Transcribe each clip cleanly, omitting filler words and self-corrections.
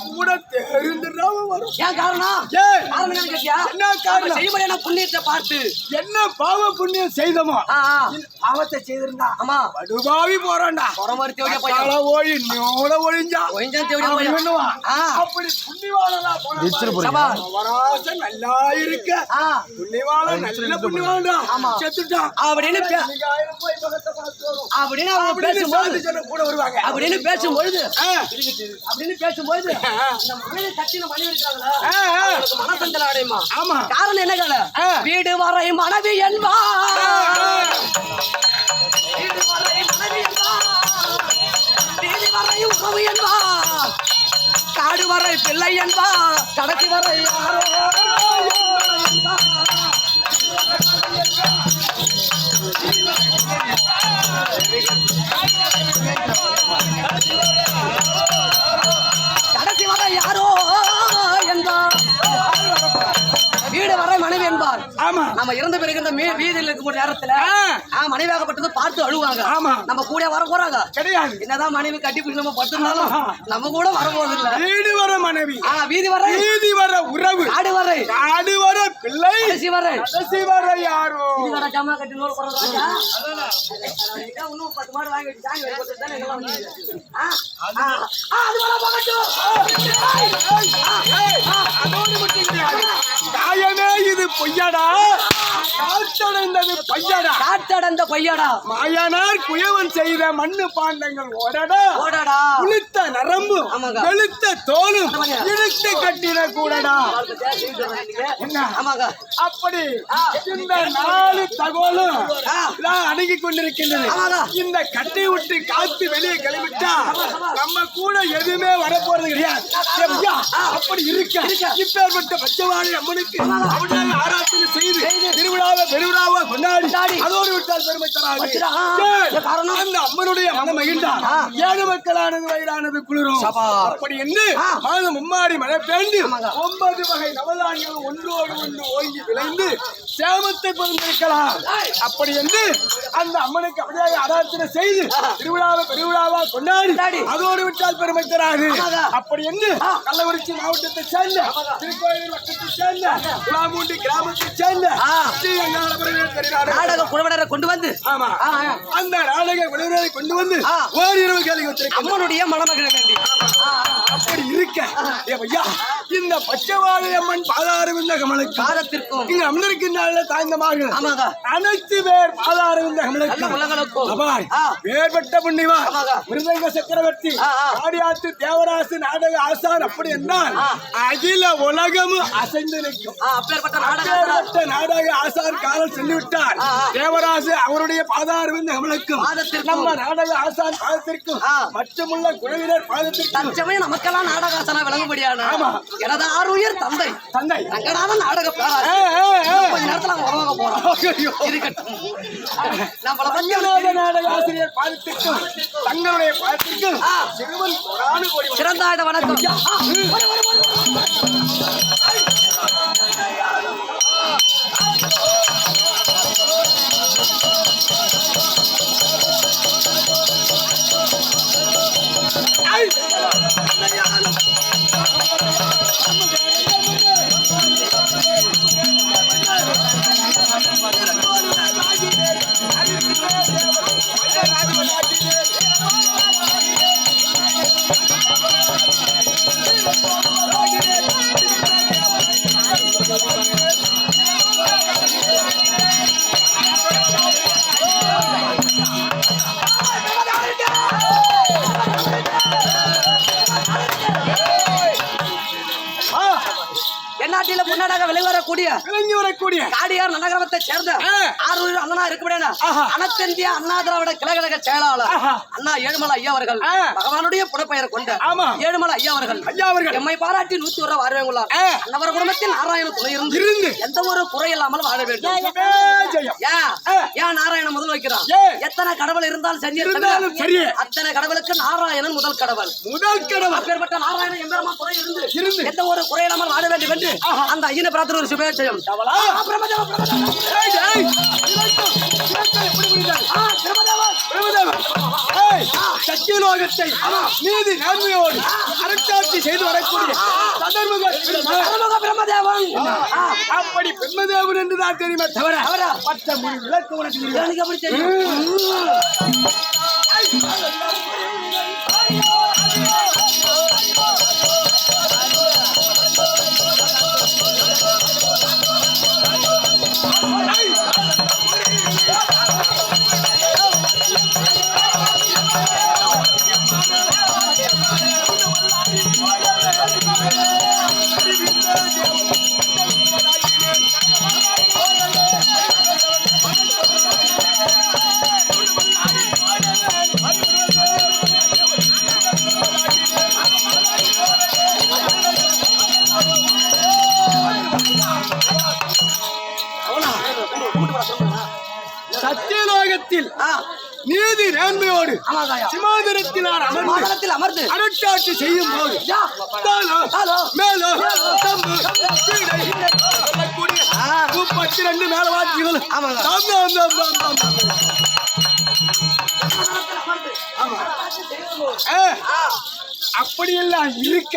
கூட தெரிந்துடாம வரும். ஏன் காரணம்? காரணம் என்ன கேட்டியா? என்ன காரணம்? செய்யப்படியான புண்ணியத்தை பார்த்து என்ன பாவ புண்ணியம் செய்தோமோ பாவத்தை செய்திருந்தா ஆமா படுபாவி போறான்டா. ஓடி நோட ஒழிஞ்சா அப்படி புண்ணியவாளனா போனா நல்லா இருக்க புண்ணியவாளன் நல்ல புண்ணியவாளன்டா செத்துட்டான் அப்படின்னு கூட வருவாங்க. அப்படின்னு பேசும்பொழுது மனசஞ்சலம் அடையுமா? ஆமா. காரணம் என்ன கேள? வீடு வரை மனைவி என்பா, வீடு வரை மனைவி என்பா, வீடு வரை உறவு என்பா, காடு வரை பிள்ளை என்பா, கடைசி வரை யாரோ என்பா. கடைசி வரை யாரோ என்பார், வீடு வரை மனைவி என்பார். ஆமா. நம்ம இறந்த பிறகு இந்த வீதியில் இருக்கும் நேரத்துல மனைவியாகப்பட்டது பார்த்து அழுவாங்க. ஆமா. நம்ம கூட வர போறாங்க கிடையாது. என்னதான் மனைவி கட்டி பிடிச்சி நம்ம படுத்திருந்தாலும் நம்ம கூட வரப்போறது இல்ல. வீடு வர மனைவி, வீதி வரை, வீதி வர உறவு, காடு வரை, காடு வர பிள்ளை, கடைசி வரை, கடைசி வரை யாரோ. இது வர ஜாமா கட்டி நோர் போறாங்க. இன்னும் 10 மாடு வாங்கி வச்சு சாங்க வைக்கிறது தானே எல்லாம் வந்து. அது வர போகட்டும். அதோடு மட்டும் காயமே இது பொய்யாடா, காற்றடைந்தது பையடா, காற்றடைந்த பையடா. மாயனார் குயவன் செய்த மண்ணு பாண்டங்கள் ஓடடா, ஓடடா. குளித்த நரம்பு வெளுத்த தோலும் இழுத்து கட்டிட கூடடா. அப்படி இந்த 4 தகவலும் அணுகி கொண்டிருக்கின்றது. இந்த கட்டை விட்டு காத்து வெளியே கிளம்பிட்டா நம்ம கூட எதுவுமே வரப்போறது கிடையாது. அப்படி இருக்க இப்பேற்பட்ட பச்சைவாழை அம்மனுக்கு ஆராதனை செய்து திருவிழாவை பெருவிழாவை கொண்டாடி அதோடு விட்டால் பெருமை தராது. அந்த அம்மனுடைய மனம் மகிழ்ந்தார். 7 மக்களானது வயிறானது குளிரும். அப்படி என்று மாதம் மும்மாடி மழை பெய்து 9 வகை நவதானியங்கள் ஒன்றோடு ஒன்று ஓங்கி விளைந்து சேமத்தை பொருந்திருக்கலாம். அப்படி என்று அந்த அம்மனுக்கு அப்படியே ஆராதனை செய்து திருவிழாவை பெருவிழாவா கொண்டாடி அதோடு விட்டால் பெருமை தராது. அப்படி என்று கள்ளக்குறிச்சி மாவட்டத்தை சேர்ந்த திருக்கோயில் வட்டத்தை சேர்ந்த குலாமூண்டி கிராமத்தை சேர்ந்த நாடக குழுவினரை கொண்டு வந்து அந்த நாடக குழுவினரை கொண்டு வந்து ஓரிரவு கேள்வி அம்மனுடைய மணமகிழ வேண்டி. அப்படி இருக்க இந்த பச்சைவாழை அம்மன் பாதாரவிந்த கமலுக்கு பாதத்திற்கும் இங்கு அமர்ந்திருக்கின்ற தாய்ந்தமாக அனைத்து பேர் பாதாரவிந்த கமலுக்கு வேறுபட்ட புண்ணிவா மிருதங்க சக்கரவர்த்தி ஆடியாத்து தேவராசு நாடக ஆசான். அப்படி என்றால் அகில உலகமும் அசைந்து நிற்கும். நாடக ஆசான் காலம் சென்றுவிட்டார். தேவராசு அவருடைய பாதாரவிந்த கமலுக்கும் நம்ம நாடக ஆசான் பாதத்திற்கும் மற்றமுள்ள குழுவினர் பாதத்திற்கும் நமக்கெல்லாம் நாடக ஆசானா விளங்கும்படியான எனது ஆறுயிர் தந்தை தந்தை தங்கடான நாடக கொஞ்ச நேரத்தில் உருவாக போறோம். நாடக ஆசிரியர் பாதத்திற்கும் தங்களுடைய பாதத்திற்கும் சிறந்தாட வணக்கம். நாட்டில முன்னாடாக விளங்கி வரக்கூடிய காடியார் நகரத்தை சேர்ந்த ஆரூர் அண்ணனா இருக்க அனைத்திந்திய அண்ணா திராவிட கிழக்கழக செயலாளர் அண்ணா ஏழுமலை ஐயா அவர்கள் பகவானுடைய புனப்பெயரை கொண்ட ஏழுமலை ஐயா அவர்கள் எம்மை பாராட்டி 100 ரூபாய் வாழ்வேங்குள்ளார். அன்னவர் குடும்பத்தில் நாராயண துணை இருந்து எந்த ஒரு குறை இல்லாமல் வாழ வேண்டும். ஏன் நாராயணன் முதல் வைக்கிறான்? எத்தனை கடவுள் இருந்தாலும் சரி அத்தனை கடவுளுக்கு நாராயணன் முதல் கடவுள். அப்பேற்பட்ட நாராயணன் எம்பெருமான் துணை இருந்து எந்த ஒரு குறை இல்லாமல் வாழ வேண்டும் என்று அந்த ஐயனை பிரார்த்தனை ஒரு சுபேட்சயம். சத்தியலோகத்தை நீதி நேர்மையோடு அரசாட்சி செய்து வரக்கூடிய சதர்முக பிரம்மதேவன். அப்படி பிரம்மதேவன் என்றுதான் தெரியுமே தவிர மற்ற மொழி விளக்கு உனக்கு தெரியாது. எனக்கு எப்படி தெரியும்? சத்தியலோகத்தில் நீதி நேர்மையோடு ஆமாதாயா. சிமாதனத்தினார் மாதத்தில் அமர்ந்து அரசாட்சி செய்யும் போது மேலும் 32 மேல வாத்திகள் அப்படியெல்லாம் இருக்க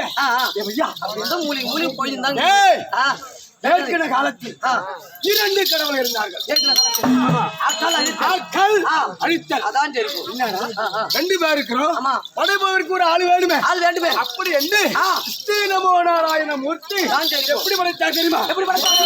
மூலி போயிருந்தாங்க. ஏற்கனவே காலத்தில் 2 கடவுள் இருந்தார்கள். ஆட்கள் அழித்தல். அதான் தெரியும். என்னடா 2 பேர் இருக்கிறோம். ஆமா. படைப்பதற்கு ஒரு ஆள் வேணுமே. ஆள் வேண்டுமே. அப்படி என்று ஸ்ரீ நமோ நாராயண மூர்த்தி எப்படி படைத்தா தெரியுமா? எப்படி படைத்தாங்க?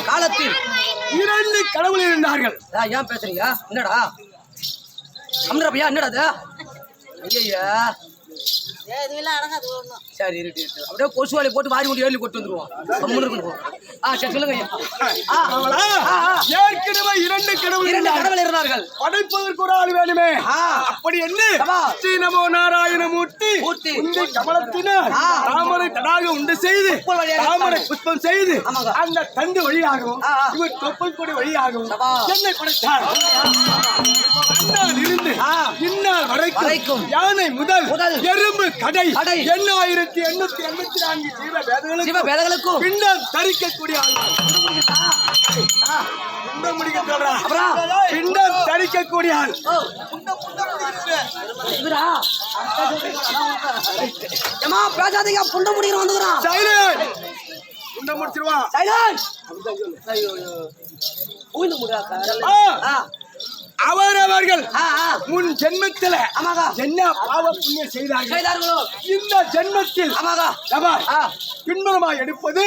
காலத்தில் 2 கடவுள் இருந்தார்கள். ஏன் பேசுறீங்க? என்னடா அம்ரப்பையா என்னடா ஐயா சரி இருக்கு அப்படியே கொசு வாழை போட்டு வாரி கொண்டு ஏழு கொண்டு வந்துருவோம். சரி சொல்லுங்க ஏற்கனவே 2 கடவுள் இருந்தார்கள். படைப்பதற்கு ஒரு ஆள் வேணுமே. அப்படி என்ன ஸ்ரீ நமோ நாராயண மூர்த்தி இந்த கமலத்தினால் தாமரை தடாக உண்டு செய்து தாமரை புஷ்பம் செய்து அந்த தண்டு வழியாகவும் இவர் தொப்பல் கொடி வழியாகவும் என்னை படைத்தார். இருந்து இந்நாள் வரைக்கும் யானை முதல் எறும்பு கடை 8884 ஜீவ வேதங்களுக்கும் பின்னம் தரிக்கக்கூடிய பின்னம் தரிக்கக்கூடிய ஆள். பேசாதீங்க புண்ட முடியும் வந்துக்கிறான். புண்ட முடிச்சிருவான். அவரவர்கள் முன் ஜென்மத்தில் என்ன பாவ புண்ணியம் செய்தார்களோ இந்த ஜென்மத்தில் பின்புறமா எடுப்பது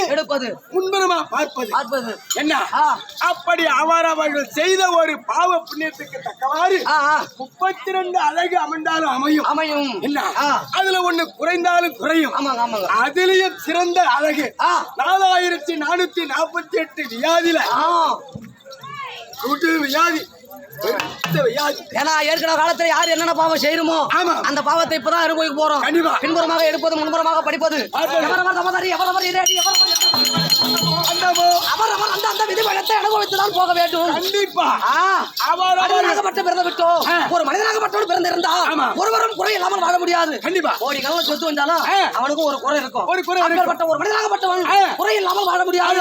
முன்புறமா பார்ப்பது என்ன அப்படி அவரவர்கள் செய்த ஒரு பாவ புண்ணியத்துக்கு தக்கவாறு 32 அழகு அமைந்தாலும் அமையும் என்ன அதுல ஒண்ணு குறைந்தாலும் குறையும். அதுலயும் சிறந்த அழகு 4448 வியாதியில வியாதி. ஏன்னா ஏற்கனவே காலத்துல யார் என்னென்ன பாவம் செய்யணுமோ அந்த பாவத்தை இப்பதான் அனுபவிக்க போறோம். பின்புறமாக எடுப்பது முன்புறமாக படிப்பது அந்த விதிவழத்தை அனுபவித்துதான் போக வேண்டும். கண்டிப்பா மனிதனாகப்பட்ட பிறந்து விட்டோம். ஒரு மனிதனாகப்பட்டோடு பிறந்திருந்தா ஒருவரும் குறை இல்லாமல் வாழ முடியாது. கண்டிப்பா கோடி காலம் சொத்து வந்தாலும் அவனுக்கும் ஒரு குறை இருக்கும். ஒரு மனிதனாகப்பட்டவன் குறை இல்லாமல் வாழ முடியாது.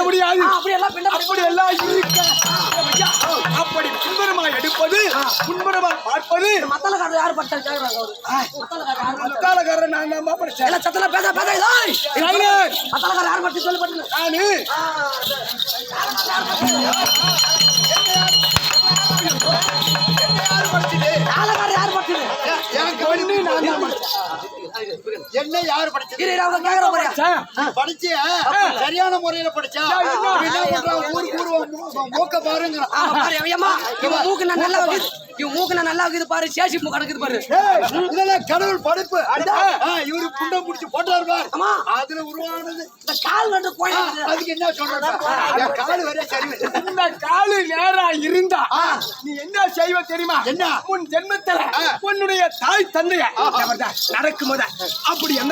அப்படி எல்லாம் அப்படி பின்புறமா எடுப்பது முன்புறமா பார்ப்பது. மத்தலக்காரர் யார் பட்ட மத்தலக்காரர் நான் தான் படிச்சேன். சத்தல பேச மத்தலக்காரர் யார் பற்றி சொல்லப்பட்டு நானு யார் படிச்சது எனக்கு ஒண்ணு நான் தான் படிச்சேன். என்ன யாரு படிச்சது? இரு அவங்க கேக்குற பாரு. படிச்சியா? சரியான முறையில படிச்சா? என்ன பண்றான்? ஊருக்கு மூக்க பாருங்கறான். பாரு ஐயம்மா இவன் மூக்கு நான் நல்லா வைக்குது. இவன் மூக்கு நான் நல்லா வைக்குது பாரு. சேசி மூக்கு நடக்குது பாரு. இதெல்லாம் கடவுள் படைப்பு. இவரு புண்டை புடிச்சு போட்டாரு பாரு. ஆமா அதுல உருவானது இந்த கால் வந்து கோயிலுக்கு. அதுக்கு என்ன சொல்றது? என் கால் வரைய சரி. இந்த காலு நேரா இருந்தா நீ என்ன செய்வ தெரியுமா? என்ன? உன் ஜென்மத்துல உன்னுடைய தாய் தந்தைய நடக்கும் போத அப்படி எந்த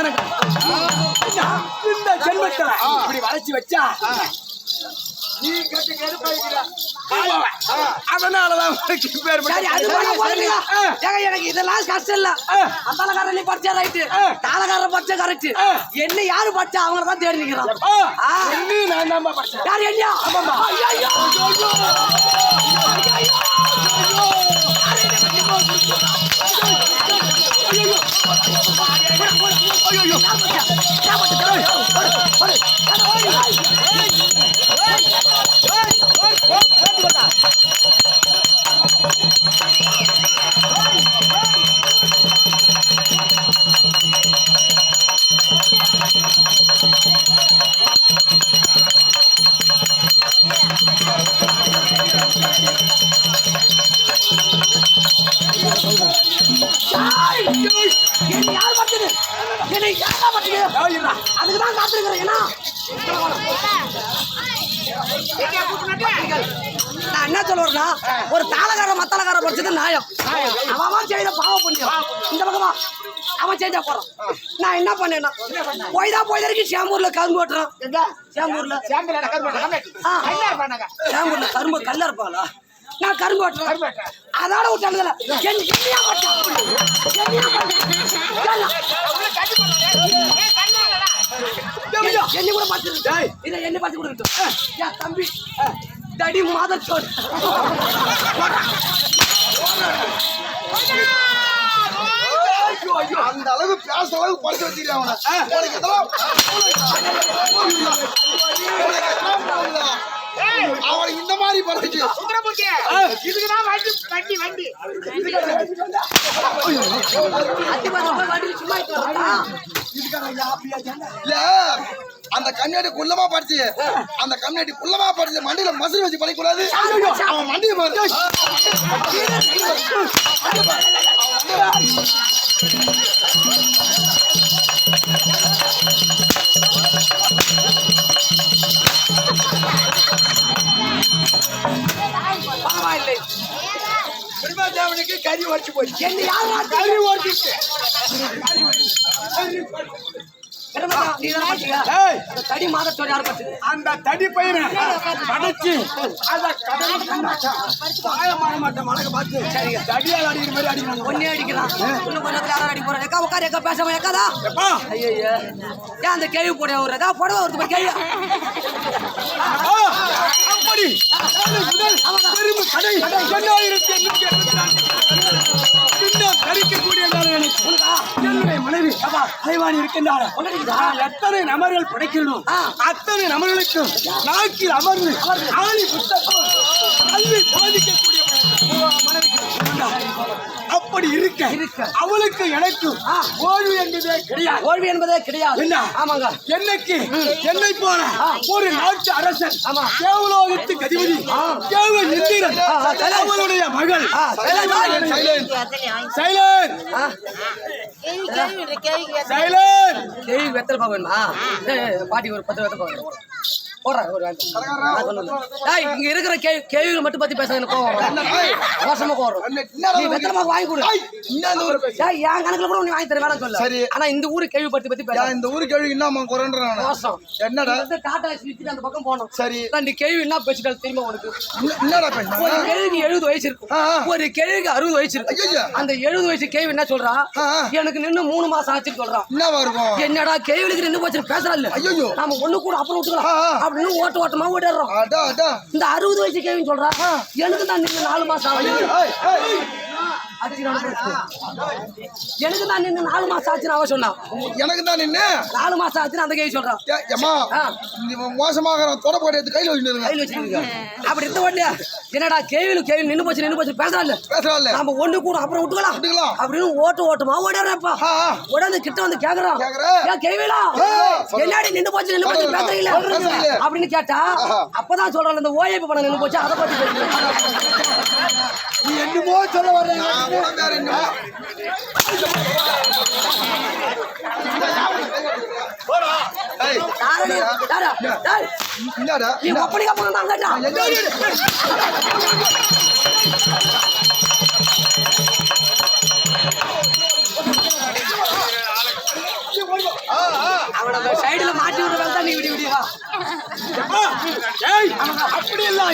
இந்த ஜென்மத்துல இப்படி வளைச்சு வச்சா நீ கட்டு கெடுப்பாய்க்கிறா. அதனாலதான் உனக்கு பேர் சரி அது பண்ண போறீங்களா? ஏங்க எனக்கு இதெல்லாம் கஷ்டம் இல்ல. அத்தாலக்காரன் நீ படிச்சா ரைட்டு, தாளக்காரன் படிச்சா கரெக்ட். என்ன யாரு படிச்சா அவங்கள தான் தேடி நிக்கிறான். நான் தான் படிச்சேன். யார் என்னையா? ஐயோ அதுக்குதான் காத்திருக்கிறேன். நான் என்ன சொல்லுவேன்னா, ஒரு தாளக்கார மத்தாளக்கார படிச்சது நியாயம். அவன் செய்த பாவ புண்ணியம் இந்த பக்கமா அவன் செஞ்சா போறான். நான் என்ன பண்ணேன்னா போய் வரைக்கும் சேம்பூர்ல கரும்பு ஓட்டுறான். சேம்பூர்ல கரும்பு கல்ல இருப்பாங்களா? நான் கரும்பு ஓட்டுறேன். அதோட விட்டானுல என்ன கூட பார்த்து இதை என்ன பார்த்து கொடுக்கட்டும். தம்பி தடி மாதம் சொல் அந்த அளவு பேச அளவுக்கு படிச்சு வச்சிருக்கான் அவனை இந்த மாதிரி படிச்சு இதுக்குதான் வண்டி வண்டி இல்ல அந்த கண்ணாடி குள்ளமா படிச்சு அந்த கண்ணாடி குள்ளமா படிச்சு மண்டியில மசுறு வச்சு படிக்கூடாது. அவன் மண்டியை பாரு. பரவாயில்லை. பிரம்மாதேவனுக்கு கறி வச்சு போச்சு. என்ன யார் கறி ஓட்டிச்சு தடி மாதத்தோட யார் பச்சது? அந்த தடி பையனை படைச்சு அத மாட்ட மழக பார்த்து தடியால் அடிக்கிற மாதிரி அடிக்கிறாங்க. ஒன்னே அடிக்கிறான். இன்னும் கொஞ்சம் யாரும் அடி போறேன். எக்கா உட்காரு எக்கா பேசாம எக்காதா? ஐயோ ஏன் அந்த கேள்வி போட ஒரு ஏதா போட ஒரு கேள்வி அப்படி திரும்ப கடை 2884 கடிக்கக்கூடிய என்னுடைய மனைவி ஐவானி இருக்கின்றார். எத்தனை நபர்கள் படைக்கணும் அத்தனை நபர்களுக்கும் நாக்கில் அமர்ந்து ஆணி புத்தகம் கல்வி போதிக்கக்கூடிய மனைவிக்கு அப்படி இருக்க அவளுக்கு எனக்கும் ஓய்வு என்பதே கிடையாது. ஓய்வு என்பதே கிடையாது. என்ன? ஆமாங்க. என்னைக்கு என்னை போல ஒரு நாட்டு அரசன் தேவலோகத்துக்கு அதிபதி தேவ இந்திரன் அவளுடைய மகள் வெத்தலை பாவன்மா பாட்டி ஒரு 10 வெத்தலை பாவன் போடுறேன் ஒரு இங்க இருக்கிற கேள்விகள் மட்டும் பத்தி பேச எனக்கு கோவம் அவசரமா கோவம். நீ வெத்தலை வாங்கி கொடு. என் கணக்குல கூட நீ வாங்கி தர வேணாம் சொல்ல. சரி ஆனா இந்த ஊரு கேள்வி பத்தி பேச இந்த ஊரு கேள்வி என்ன குறைன்றான் என்னடா டாடா வித்துட்டு அந்த பக்கம் போனோம். சரி ரெண்டு கேள்வி என்ன பேசிட்டால் தெரியுமா உனக்கு? என்னடா ஒரு கேள்விக்கு 70 வயசு இருக்கும், ஒரு கேள்விக்கு 60 வயசு இருக்கு. அந்த 70 வயசு கேள்வி என்ன சொல்றா? எனக்கு நின்னு 3 மாசம் ஆச்சுன்னு சொல்றான். என்னவா இருக்கும்? என்னடா கேள்விக்கு நின்னு போச்சு பேசுறா இல்ல? ஐயோ நாம ஒண்ணு கூட அப்புறம் விட்டுக்கலாம் அப்படின்னு ஓட்டமா ஓடிடுறோம். இந்த 60 வயசு கேள்வி சொல்றா எனக்கு தான் நின்னு 4 மாசம் ஆகுது. எனக்கு தான் நின்று 4 மாசம் ஆச்சுன்னு அவ சொன்னா. எனக்கு தான் நின்று 4 மாசம் ஆச்சுன்னு அந்த கேள்வி சொல்றான். ஏம்மா மோசமாக தொடப்போட எடுத்து கையில் வச்சுருங்க. அப்படி இருந்த உடனே என்னடா கேள்வி நின்று போச்சு பேசுறாள். நம்ம ஒண்ணு கூட அப்புறம் விட்டுக்கலாம் அப்படின்னு ஓட்டமா ஓடுறப்பா. உடனே கிட்ட வந்து கேக்குறான், ஏன் கேள்விலா என்னடி நின்று போச்சு பேசுறீங்களா அப்படின்னு கேட்டா அப்பதான் சொல்றான் இந்த ஓஏபி பணம் நின்று போச்சு அதை பத்தி நீ என்னமோ சொல்ல வர நீ அப்படிக்கா போனா அவனோட சைடுல மாட்டி விடுறதா நீ விடிவா அப்படியெல்லாம்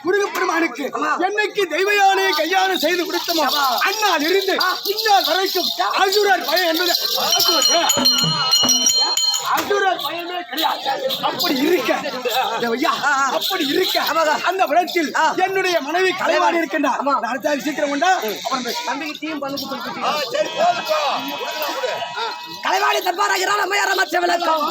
முருகப்பெருமானுக்கு என்னைக்கு தெய்வ யானையை கையாள செய்து கொடுத்தோமோ அண்ணால் இருந்து இந்நாள் வரைக்கும் அசுரர் பயம் என்பது அசுரர் பயமே கிடையாது. அப்படி இருக்க அந்த விடத்தில் என்னுடைய மனைவி கலைவாணி இருக்கின்றார். அடுத்த சீக்கிரம் உண்டா தம்பிக்கு டீம் பண்ணு கலைவாணி தற்பாராகிறான் அம்மையார மற்ற விளக்கம்